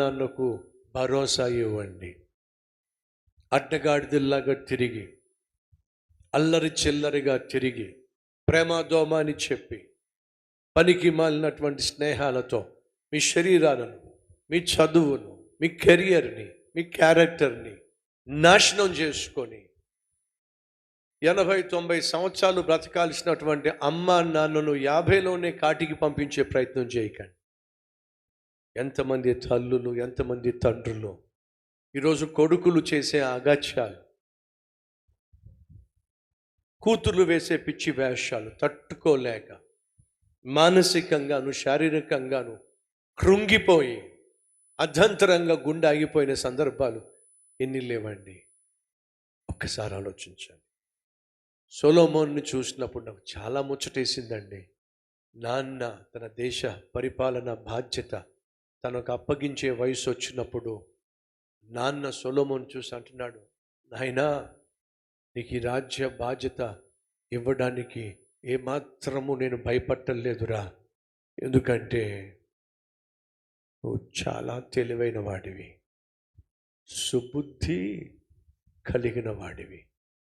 నాన్నకు భరోసా ఇవ్వండి. అడ్డగాడిదల్లాగా తిరిగి, అల్లరి చిల్లరిగా తిరిగి, ప్రేమ అని చెప్పి, పనికి మాలినటువంటి స్నేహాలతో మీ శరీరాలను, మీ చదువును, మీ కెరియర్ని, మీ క్యారెక్టర్ని నాశనం చేసుకొని 80-90 సంవత్సరాలు బ్రతకాల్సినటువంటి అమ్మ నాన్నను 50లోనే కాటికి పంపించే ప్రయత్నం చేయకండి. ఎంతమంది తల్లులు, ఎంతమంది తండ్రులు ఈరోజు కొడుకులు చేసే అగత్యాలు, కూతుర్లు వేసే పిచ్చి వేషాలు తట్టుకోలేక మానసికంగాను శారీరకంగాను కృంగిపోయి అర్ధంతరంగా గుండె ఆగిపోయిన సందర్భాలు ఎన్ని లేవండి. ఒక్కసారి ఆలోచించండి. సొలొమోన్ని చూసినప్పుడు నాకు చాలా ముచ్చటేసిందండి. నాన్న తన దేశ పరిపాలన బాధ్యత తనకు అప్పగించే వయసు వచ్చినప్పుడు నాన్న సొలొమోన్ చూసి అంటున్నాడు, నాయనా నీకు ఈ రాజ్య బాధ్యత ఇవ్వడానికి ఏమాత్రము నేను భయపట్టలేదురా, ఎందుకంటే నువ్వు చాలా తెలివైన వాడివి, సుబుద్ధి కలిగిన వాడివి.